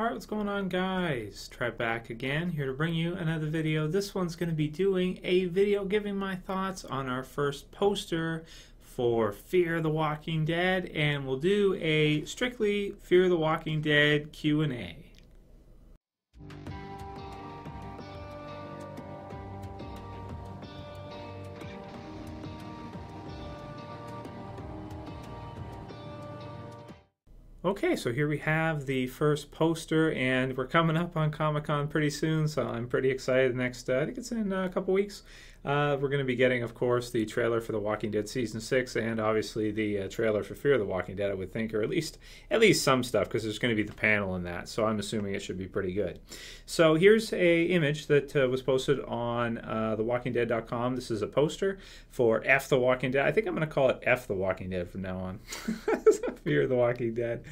Alright, what's going on, guys? Trey back again, here to bring you another video. This one's going to be doing a video giving my thoughts on our first poster for Fear the Walking Dead, and we'll do a strictly Fear the Walking Dead Q&A. Okay, so here we have the first poster, and we're coming up on Comic-Con pretty soon, so I'm pretty excited. Next, I think it's in a couple weeks. We're going to be getting, of course, the trailer for The Walking Dead Season 6, and obviously the trailer for Fear the Walking Dead, I would think, or at least some stuff, because there's going to be the panel in that, so I'm assuming it should be pretty good. So here's a image that was posted on thewalkingdead.com. This is a poster for F the Walking Dead. I think I'm going to call it F the Walking Dead from now on. Fear the Walking Dead.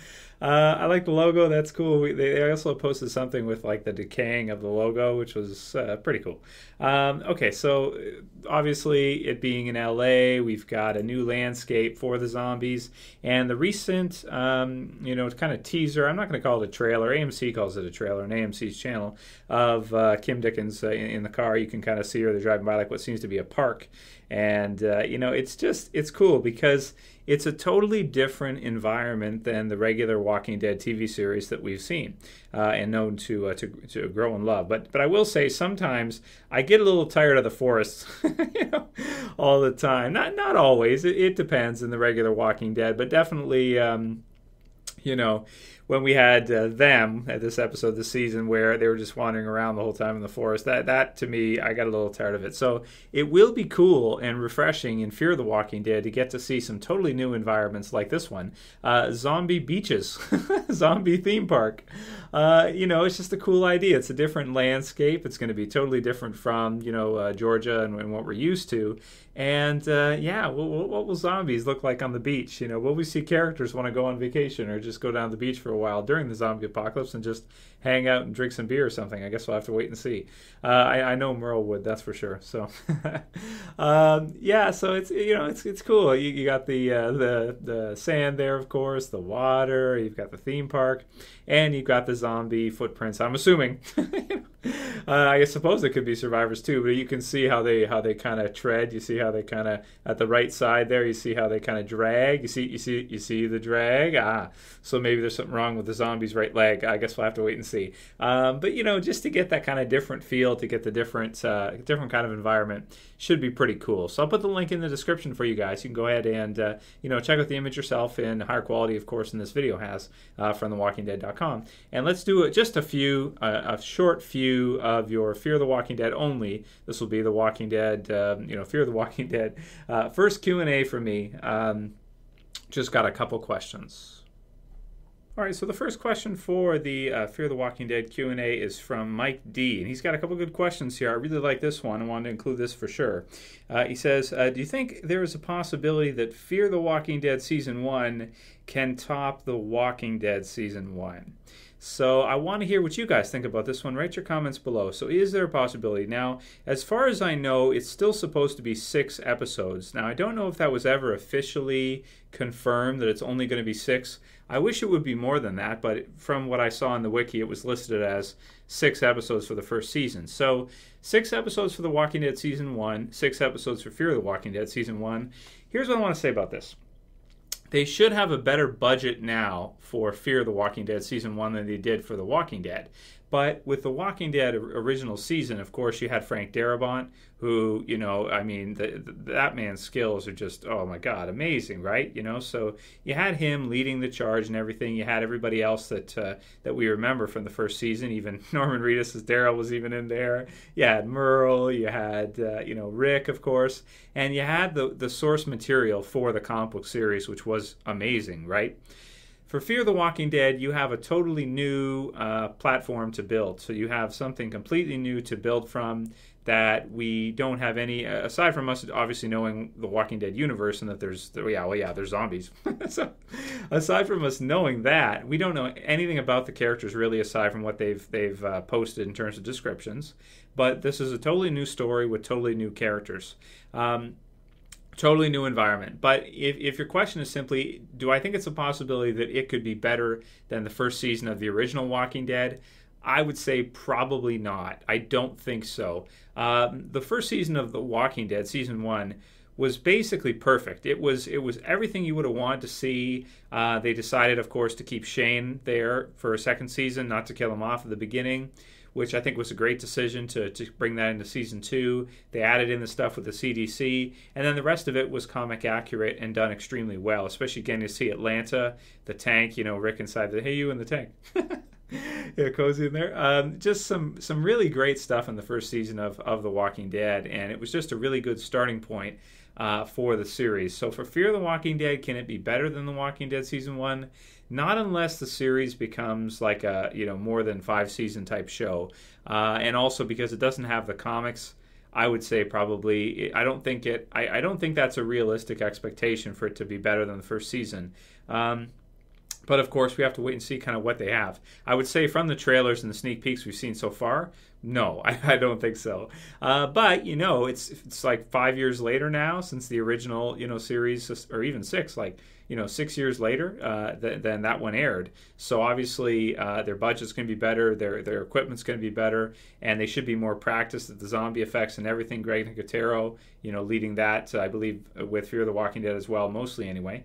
I like the logo. That's cool. They also posted something with like the decaying of the logo, which was pretty cool. Okay, so obviously it being in LA, we've got a new landscape for the zombies, and the recent, kind of teaser. I'm not going to call it a trailer. AMC calls it a trailer on AMC's channel of Kim Dickens in the car. You can kind of see her. They're driving by like what seems to be a park, and it's cool because it's a totally different environment than the regular Walking Dead TV series that we've seen and known to grow and love. But I will say sometimes I get a little tired of the forests, all the time. Not always. It depends in the regular Walking Dead, but definitely. When we had them at this episode this season where they were just wandering around the whole time in the forest, that to me, I got a little tired of it. So it will be cool and refreshing in Fear the Walking Dead to get to see some totally new environments like this one. Zombie beaches, zombie theme park. It's just a cool idea. It's a different landscape. It's going to be totally different from, Georgia and what we're used to. And what will zombies look like on the beach? Will we see characters want to go on vacation or just go down the beach for a while during the zombie apocalypse and just hang out and drink some beer or something? I guess we'll have to wait and see. I know Merle would, that's for sure. So, so it's cool. You got the sand there, of course, the water. You've got the theme park, and you've got the zombie footprints. I'm assuming. I suppose it could be survivors too, but you can see how they kind of tread. You see how they kind of at the right side there. You see how they kind of drag. You see the drag. So maybe there's something wrong with the zombie's right leg. I guess we'll have to wait and see. But just to get that kind of different feel, to get the different kind of environment, should be pretty cool. So I'll put the link in the description for you guys. You can go ahead and check out the image yourself in higher quality, of course, than this video has from thewalkingdead.com. And let's do just a short few of your Fear the Walking Dead only. This will be the Walking Dead, Fear the Walking Dead. First Q&A for me. Just got a couple questions. All right, so the first question for the Fear the Walking Dead Q&A is from Mike D, and he's got a couple good questions here. I really like this one. I wanted to include this for sure. He says, do you think there is a possibility that Fear the Walking Dead Season 1 can top The Walking Dead Season 1? So I want to hear what you guys think about this one. Write your comments below. So is there a possibility? Now, as far as I know, it's still supposed to be 6 episodes. Now, I don't know if that was ever officially confirmed that it's only going to be 6. I wish it would be more than that, but from what I saw in the wiki, it was listed as 6 episodes for the first season. So 6 episodes for The Walking Dead Season 1, 6 episodes for Fear the Walking Dead Season 1. Here's what I want to say about this. They should have a better budget now for Fear the Walking Dead Season 1 than they did for The Walking Dead. But with The Walking Dead original season, of course, you had Frank Darabont, who, that man's skills are just, oh my God, amazing, right? So you had him leading the charge and everything. You had everybody else that we remember from the first season. Even Norman Reedus as Daryl was even in there. You had Merle, you had, Rick, of course. And you had the source material for the comic book series, which was amazing, right? For Fear the Walking Dead, you have a totally new platform to build. So you have something completely new to build from that we don't have any, aside from us obviously knowing the Walking Dead universe and that there's zombies. So aside from us knowing that, we don't know anything about the characters really aside from what they've posted in terms of descriptions. But this is a totally new story with totally new characters. Totally new environment. But if your question is simply, do I think it's a possibility that it could be better than the first season of the original Walking Dead? I would say probably not. I don't think so. The first season of The Walking Dead, season one, was basically perfect. It was everything you would have wanted to see. They decided, of course, to keep Shane there for a second season, not to kill him off at the beginning, which I think was a great decision to bring that into season two. They added in the stuff with the CDC, and then the rest of it was comic accurate and done extremely well, especially getting to see Atlanta, the tank, Rick inside the, hey, you in the tank. Yeah, cozy in there. Just some really great stuff in the first season of The Walking Dead, and it was just a really good starting point for the series. So for Fear the Walking Dead, can it be better than The Walking Dead season one? Not unless the series becomes like a more than 5-season type show, and also because it doesn't have the comics. I would say probably I don't think that's a realistic expectation for it to be better than the first season. But of course, we have to wait and see kind of what they have. I would say from the trailers and the sneak peeks we've seen so far, no, I don't think so. But it's like 5 years later now since the original series, or even 6, 6 years later than that one aired. So obviously their budget's going to be better, their equipment's going to be better, and they should be more practiced at the zombie effects and everything. Greg Nicotero, leading that, I believe, with Fear the Walking Dead as well, mostly anyway.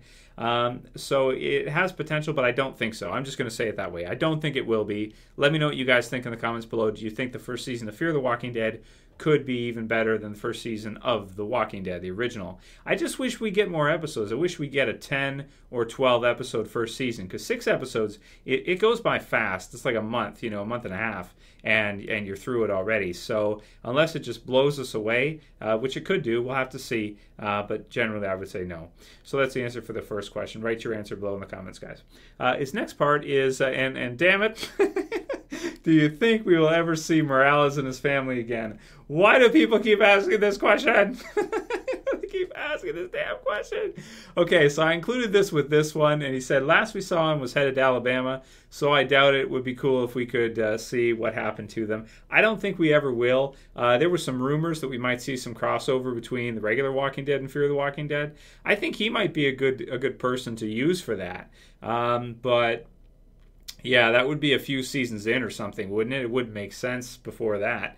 So it has potential, but I don't think so. I'm just going to say it that way. I don't think it will be. Let me know what you guys think in the comments below. Do you think the first season of Fear the Walking Dead could be even better than the first season of The Walking Dead, the original? I just wish we get more episodes. I wish we get a 10 or 12 episode first season, because 6 episodes, it goes by fast. It's like a month, a month and a half, and you're through it already. So unless it just blows us away, which it could do, we'll have to see. But generally, I would say no. So that's the answer for the first question. Write your answer below in the comments, guys. His next part is, and damn it, do you think we will ever see Morales and his family again? Why do people keep asking this question? They keep asking this damn question. Okay, so I included this with this one, and he said last we saw him was headed to Alabama, so I doubt it would be cool if we could see what happened to them. I don't think we ever will. There were some rumors that we might see some crossover between the regular Walking Dead and Fear the Walking Dead. I think he might be a good person to use for that. But yeah, that would be a few seasons in or something, wouldn't it? It wouldn't make sense before that.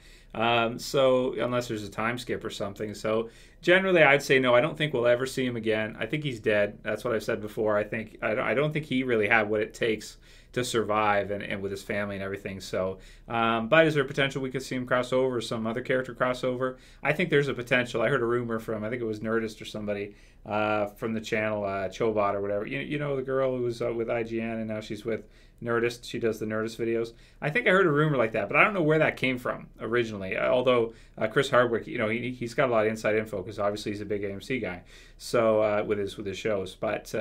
So unless there's a time skip or something. So generally, I'd say no. I don't think we'll ever see him again. I think he's dead. That's what I've said before. I don't think he really had what it takes to survive and with his family and everything. So, but is there potential we could see him cross over, or some other character crossover? I think there's a potential. I heard a rumor from, I think it was Nerdist or somebody from the channel, Chobot or whatever. You know the girl who was with IGN and now she's with Nerdist. She does the Nerdist videos. I think I heard a rumor like that, but I don't know where that came from originally. Although Chris Hardwick, he's got a lot of inside info because obviously he's a big AMC guy. So with his shows, but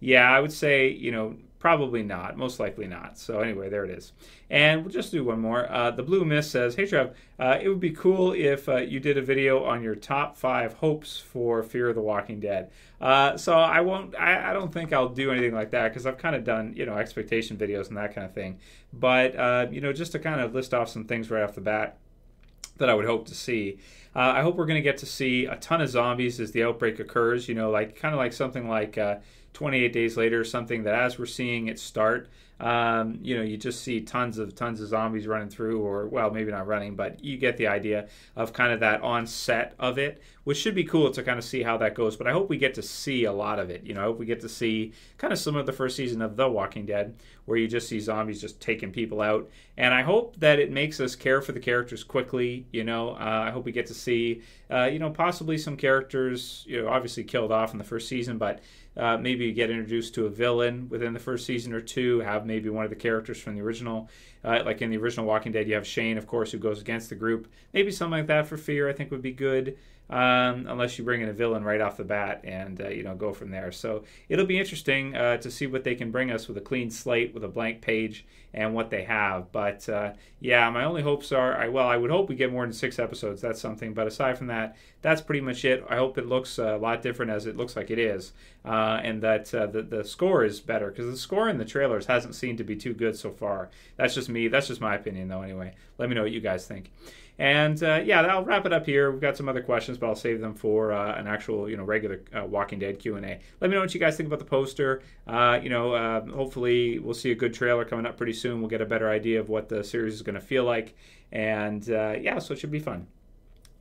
yeah, I would say probably not, most likely not. So anyway, there it is. And we'll just do one more. The Blue Mist says, hey Trev, it would be cool if you did a video on your top 5 hopes for Fear of the Walking Dead. So I don't think I'll do anything like that because I've kind of done, expectation videos and that kind of thing. But, just to kind of list off some things right off the bat that I would hope to see. I hope we're going to get to see a ton of zombies as the outbreak occurs, kind of like something like 28 Days Later or something, that as we're seeing it start, you just see tons of zombies running through, or, well, maybe not running, but you get the idea of kind of that onset of it, which should be cool to kind of see how that goes. But I hope we get to see a lot of it. I hope we get to see kind of similar to the first season of The Walking Dead, where you just see zombies just taking people out. And I hope that it makes us care for the characters quickly. I hope we get to see, possibly some characters, obviously killed off in the first season, but maybe get introduced to a villain within the first season or two, have maybe one of the characters from the original, like in the original Walking Dead, you have Shane, of course, who goes against the group. Maybe something like that for Fear, I think, would be good, unless you bring in a villain right off the bat and, go from there. So it'll be interesting to see what they can bring us with a clean slate, with a blank page, and what they have. But, yeah, my only hopes are, I would hope we get more than 6 episodes. That's something. But aside from that, that's pretty much it. I hope it looks a lot different as it looks like it is, and that the score is better, because the score in the trailers hasn't seemed to be too good so far. That's just me. That's just my opinion, though, anyway. Let me know what you guys think. And, yeah, I'll wrap it up here. We've got some other questions. questions, but I'll save them for an actual, regular Walking Dead Q&A. Let me know what you guys think about the poster. Hopefully we'll see a good trailer coming up pretty soon. We'll get a better idea of what the series is going to feel like, and so it should be fun.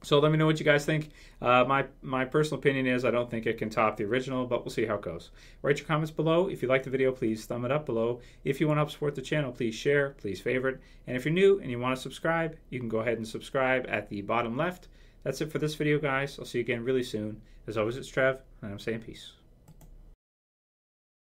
So let me know what you guys think. My personal opinion is I don't think it can top the original, but we'll see how it goes. Write your comments below. If you like the video, please thumb it up below. If you want to help support the channel, please share, please favorite. And if you're new and you want to subscribe, you can go ahead and subscribe at the bottom left. That's it for this video, guys. I'll see you again really soon. As always, it's Trev, and I'm saying peace.